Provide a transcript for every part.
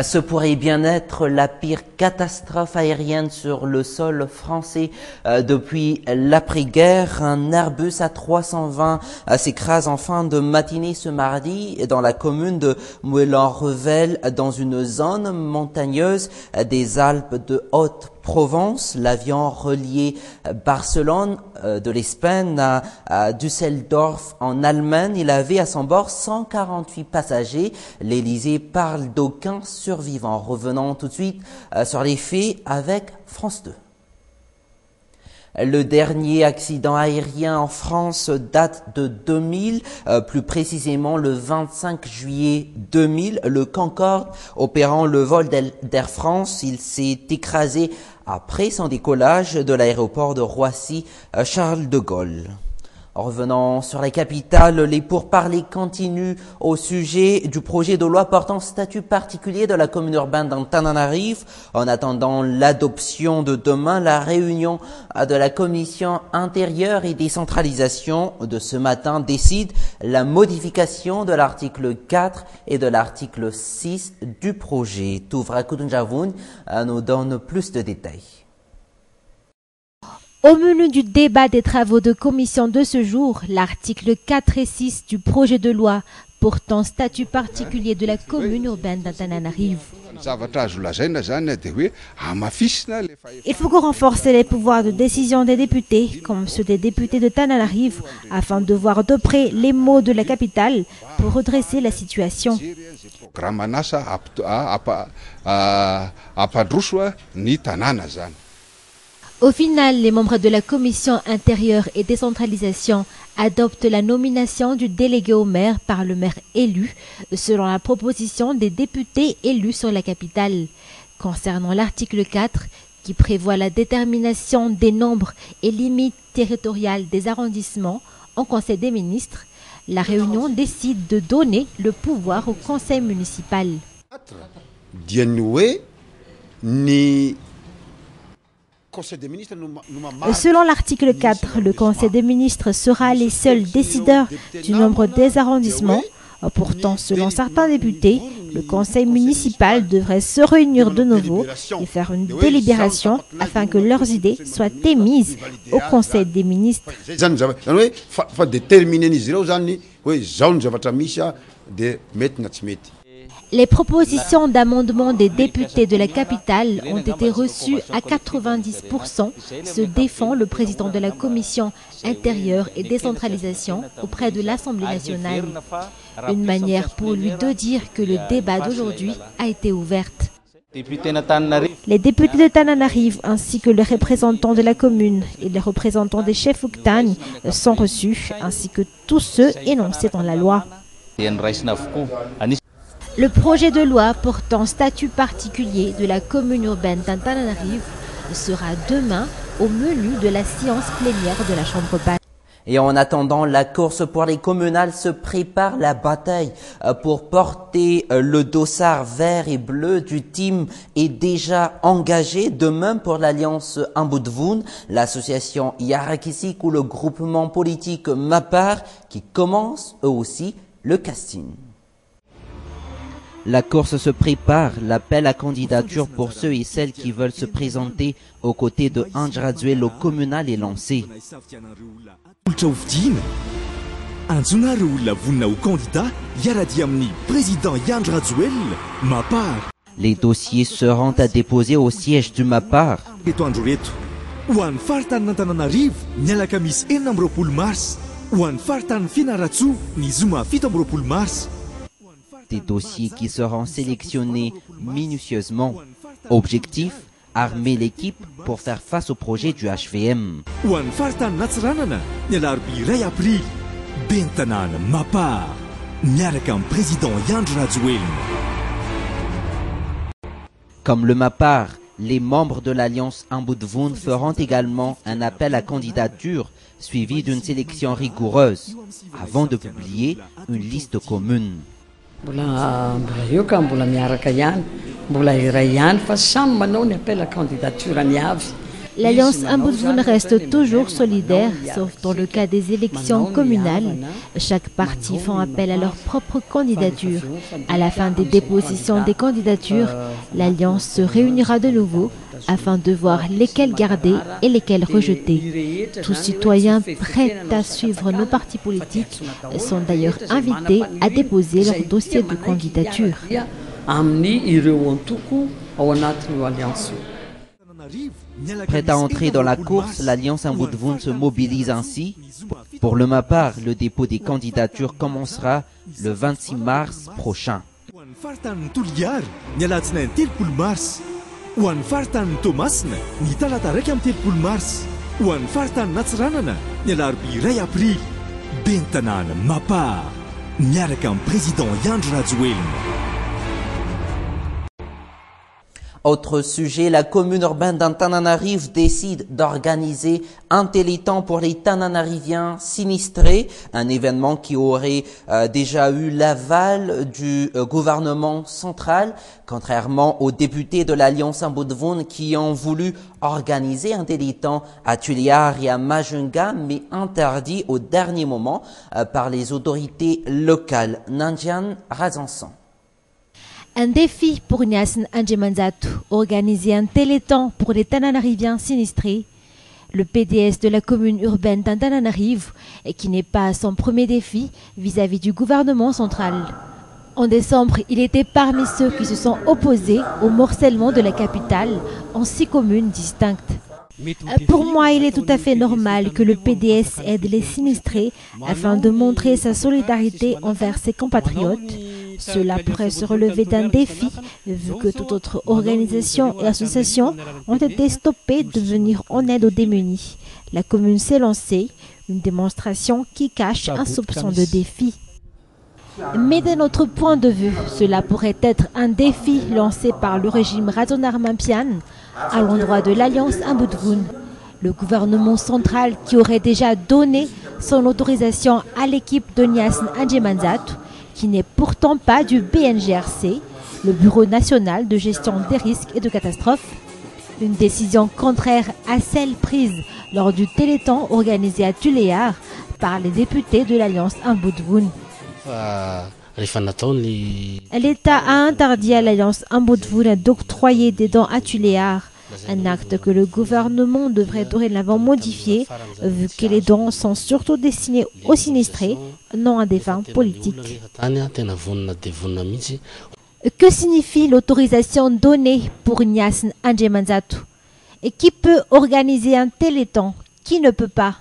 Ce pourrait bien être la pire catastrophe aérienne sur le sol français depuis l'après-guerre. Un Airbus A320 s'écrase en fin de matinée ce mardi dans la commune de Moëlan-Revel, dans une zone montagneuse des Alpes de Haute-Provence. L'avion relié Barcelone de l'Espagne à Düsseldorf en Allemagne. Il avait à son bord 148 passagers. L'Élysée parle d'aucun survivants. Revenons tout de suite sur les faits avec France 2. Le dernier accident aérien en France date de 2000, plus précisément le 25 juillet 2000. Le Concorde, opérant le vol d'Air France, il s'est écrasé après son décollage de l'aéroport de Roissy-Charles de Gaulle. Revenons sur la capitale, les pourparlers continuent au sujet du projet de loi portant statut particulier de la commune urbaine d'Antananarive. En attendant l'adoption de demain, la réunion de la commission intérieure et décentralisation de ce matin décide la modification de l'article 4 et de l'article 6 du projet. Touvra Kudunjavoun nous donne plus de détails. Au menu du débat des travaux de commission de ce jour, l'article 4 et 6 du projet de loi portant statut particulier de la commune urbaine d'Antananarive. Il faut renforcer les pouvoirs de décision des députés, comme ceux des députés de Tananarive, afin de voir de près les maux de la capitale pour redresser la situation. Au final, les membres de la commission intérieure et décentralisation adoptent la nomination du délégué au maire par le maire élu, selon la proposition des députés élus sur la capitale. Concernant l'article 4, qui prévoit la détermination des nombres et limites territoriales des arrondissements en Conseil des ministres, la réunion décide de donner le pouvoir au conseil municipal. Selon l'article 4, le Conseil des ministres sera les seuls décideurs du nombre des arrondissements. Pourtant, selon certains députés, le Conseil municipal devrait se réunir de nouveau et faire une délibération afin que leurs idées soient émises au Conseil des ministres. Les propositions d'amendement des députés de la capitale ont été reçues à 90%, se défend le président de la commission intérieure et décentralisation auprès de l'Assemblée nationale. Une manière pour lui de dire que le débat d'aujourd'hui a été ouvert. Les députés de Tananarive ainsi que les représentants de la commune et les représentants des chefs Ouktagne sont reçus, ainsi que tous ceux énoncés dans la loi. Le projet de loi portant statut particulier de la commune urbaine d'Antananarive sera demain au menu de la séance plénière de la Chambre basse. Et en attendant la course pour les communales se prépare la bataille pour porter le dossard vert et bleu du team est déjà engagé. De même pour l'alliance Ambudvoun, l'association Yarakisik ou le groupement politique Mapar qui commence eux aussi le casting. La course se prépare, l'appel à candidature pour ceux et celles qui veulent se présenter aux côtés de Andraduel au communal est lancé. Les dossiers seront à déposer au siège du Mapar. Des dossiers qui seront sélectionnés minutieusement. Objectif, armer l'équipe pour faire face au projet du HVM. Comme le Mapar, les membres de l'Alliance Ambudvoun feront également un appel à candidature suivi d'une sélection rigoureuse avant de publier une liste commune. L'Alliance Ambudvun reste toujours solidaire, sauf dans le cas des élections communales. Chaque parti fait appel à leur propre candidature. À la fin des dépositions des candidatures, l'Alliance se réunira de nouveau afin de voir lesquelles garder et lesquelles rejeter. Tous citoyens prêts à suivre nos partis politiques sont d'ailleurs invités à déposer leur dossier de candidature. Prête à entrer dans la course, l'Alliance Ambudvun se mobilise ainsi. Pour le Mapar, le dépôt des candidatures commencera le 26 mars prochain. Autre sujet, la commune urbaine d'Antananarive décide d'organiser un téléthon pour les Tananariviens sinistrés, un événement qui aurait déjà eu l'aval du gouvernement central, contrairement aux députés de l'Alliance Ambudvun qui ont voulu organiser un téléthon à Tuliar et à Majunga, mais interdit au dernier moment par les autorités locales. Nanjian Razansan. Un défi pour Nyasin Andjemanzatu, organiser un téléthon pour les Tananariviens sinistrés. Le PDS de la commune urbaine d'Antananarive, et qui n'est pas son premier défi vis-à-vis du gouvernement central. En décembre, il était parmi ceux qui se sont opposés au morcellement de la capitale en 6 communes distinctes. Pour moi, il est tout à fait normal que le PDS aide les sinistrés afin de montrer sa solidarité envers ses compatriotes. Cela pourrait se relever d'un défi, vu que toute autre organisation et association ont été stoppées de venir en aide aux démunis. La commune s'est lancée, une démonstration qui cache un soupçon de défi. Mais de notre point de vue, cela pourrait être un défi lancé par le régime Razonarmampian à l'endroit de l'Alliance Ambudvun. Le gouvernement central qui aurait déjà donné son autorisation à l'équipe de Nyasin Andjemanzatu, qui n'est pourtant pas du BNGRC, le Bureau national de gestion des risques et de catastrophes. Une décision contraire à celle prise lors du téléthon organisé à Tuléar par les députés de l'Alliance Ambudvun. L'État a interdit à l'Alliance Ambudvun d'octroyer des dons à Tuléar, un acte que le gouvernement devrait dorénavant modifier, vu que les dons sont surtout destinés aux sinistrés, non à des fins politiques. Que signifie l'autorisation donnée pour Nyasin Andjemanzatu? Et qui peut organiser un téléthon? Qui ne peut pas?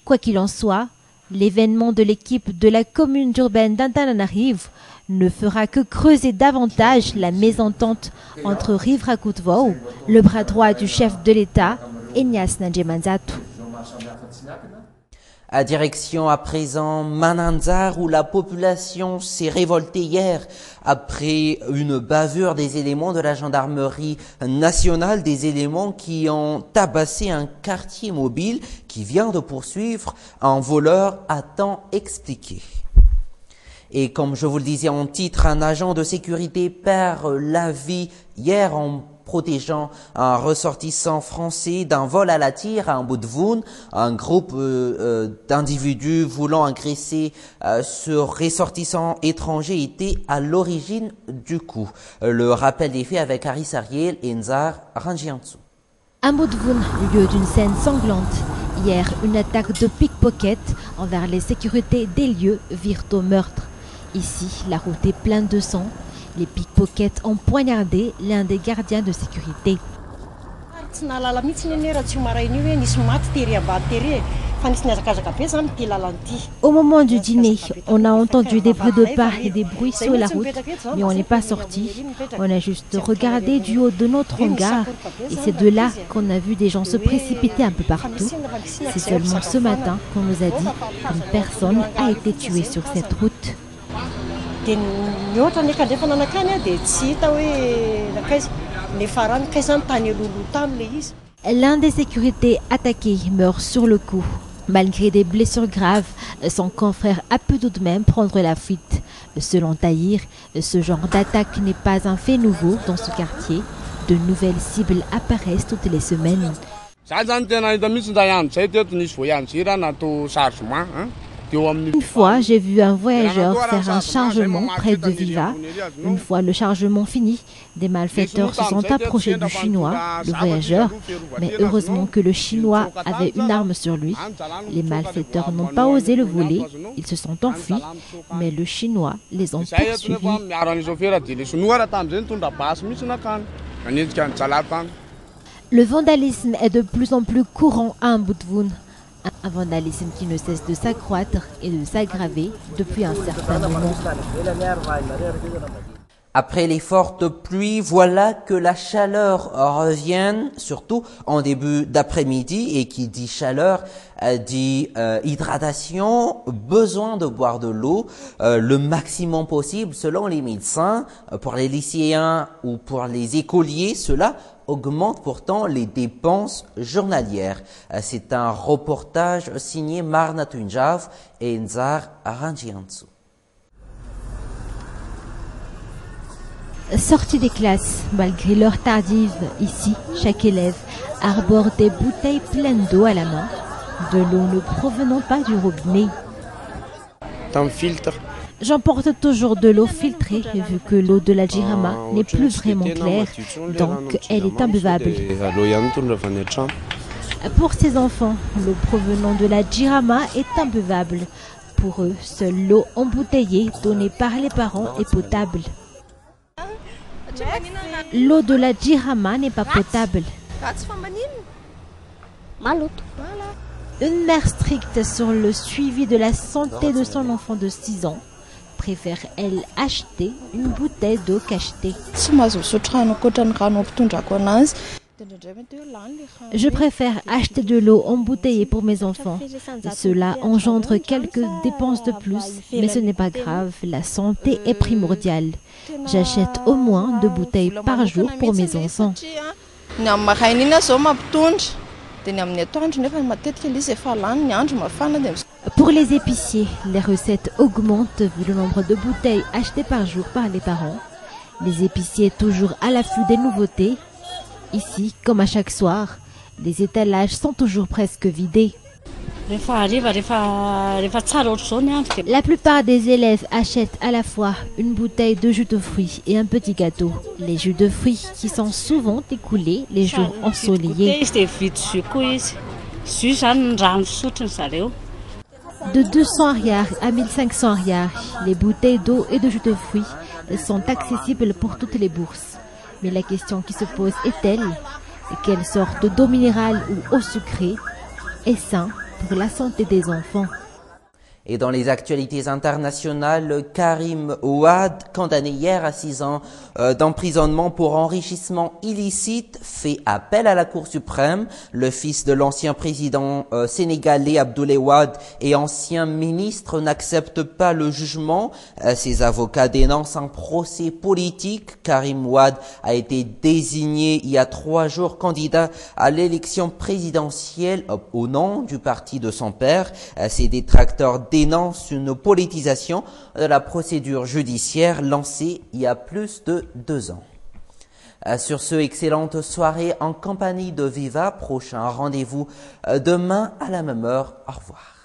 Quoi qu'il en soit, l'événement de l'équipe de la commune urbaine d'Antananarive ne fera que creuser davantage la mésentente entre Rivrakutvau, le bras droit du chef de l'État, et Nyasin Andjemanzatu. À direction à présent Mananzar, où la population s'est révoltée hier après une bavure des éléments de la gendarmerie nationale, des éléments qui ont tabassé un quartier mobile qui vient de poursuivre un voleur à temps expliqué. Et comme je vous le disais en titre, un agent de sécurité perd la vie hier en protégeant un ressortissant français d'un vol à la tire à Ambudvun. Un groupe d'individus voulant agresser ce ressortissant étranger était à l'origine du coup. Le rappel des faits avec Aris Ariel et Nzar Ranjiansu. Ambudvun, lieu d'une scène sanglante. Hier, une attaque de pickpocket envers les sécurités des lieux vire au meurtre. Ici, la route est pleine de sang. Les pickpockets ont poignardé l'un des gardiens de sécurité. Au moment du dîner, on a entendu des bruits de pas et des bruits sur la route, mais on n'est pas sorti. On a juste regardé du haut de notre hangar et c'est de là qu'on a vu des gens se précipiter un peu partout. C'est seulement ce matin qu'on nous a dit qu'une personne a été tuée sur cette route. L'un des sécurités attaqués meurt sur le coup. Malgré des blessures graves, son confrère a pu tout de même prendre la fuite. Selon Tahir, ce genre d'attaque n'est pas un fait nouveau dans ce quartier. De nouvelles cibles apparaissent toutes les semaines. Une fois, j'ai vu un voyageur faire un chargement près de Viva. Une fois le chargement fini, des malfaiteurs se sont approchés du Chinois, le voyageur, mais heureusement que le Chinois avait une arme sur lui. Les malfaiteurs n'ont pas osé le voler, ils se sont enfuis, mais le Chinois les ont poursuivis. Le vandalisme est de plus en plus courant à Mbutvoun. Un vandalisme qui ne cesse de s'accroître et de s'aggraver depuis un certain moment. Après les fortes pluies, voilà que la chaleur revient, surtout en début d'après-midi, et qui dit chaleur dit hydratation, besoin de boire de l'eau le maximum possible selon les médecins. Pour les lycéens ou pour les écoliers, cela augmente pourtant les dépenses journalières. C'est un reportage signé Marna Tunjav et Nzar Aranjiansu. Sortie des classes, malgré l'heure tardive, ici, chaque élève arbore des bouteilles pleines d'eau à la main, de l'eau ne provenant pas du robinet. J'emporte toujours de l'eau filtrée, vu que l'eau de la Jirama n'est plus vraiment claire, donc elle est imbuvable. Pour ces enfants, l'eau provenant de la Jirama est imbuvable. Pour eux, seule l'eau embouteillée donnée par les parents est potable. L'eau de la Jirama n'est pas potable. Une mère stricte sur le suivi de la santé de son enfant de 6 ans préfère, elle, acheter une bouteille d'eau qu'acheter. Je préfère acheter de l'eau embouteillée pour mes enfants. Cela engendre quelques dépenses de plus, mais ce n'est pas grave, la santé est primordiale. J'achète au moins 2 bouteilles par jour pour mes enfants. Pour les épiciers, les recettes augmentent vu le nombre de bouteilles achetées par jour par les parents. Les épiciers toujours à l'affût des nouveautés. Ici, comme à chaque soir, les étalages sont toujours presque vidés. La plupart des élèves achètent à la fois une bouteille de jus de fruits et un petit gâteau. Les jus de fruits qui sont souvent écoulés les jours ensoleillés. De 200 ariars à 1500 ariars, les bouteilles d'eau et de jus de fruits sont accessibles pour toutes les bourses. Mais la question qui se pose est-elle, quelle sorte d'eau minérale ou eau sucrée est sain pour la santé des enfants? Et dans les actualités internationales, Karim Ouad, condamné hier à 6 ans d'emprisonnement pour enrichissement illicite, fait appel à la Cour suprême. Le fils de l'ancien président sénégalais Abdoulaye Wade et ancien ministre n'accepte pas le jugement. Ses avocats dénoncent un procès politique. Karim Ouad a été désigné il y a 3 jours candidat à l'élection présidentielle au nom du parti de son père. Ses détracteurs dénonce une politisation de la procédure judiciaire lancée il y a plus de 2 ans. Sur ce, excellente soirée en compagnie de Viva. Prochain rendez-vous demain à la même heure. Au revoir.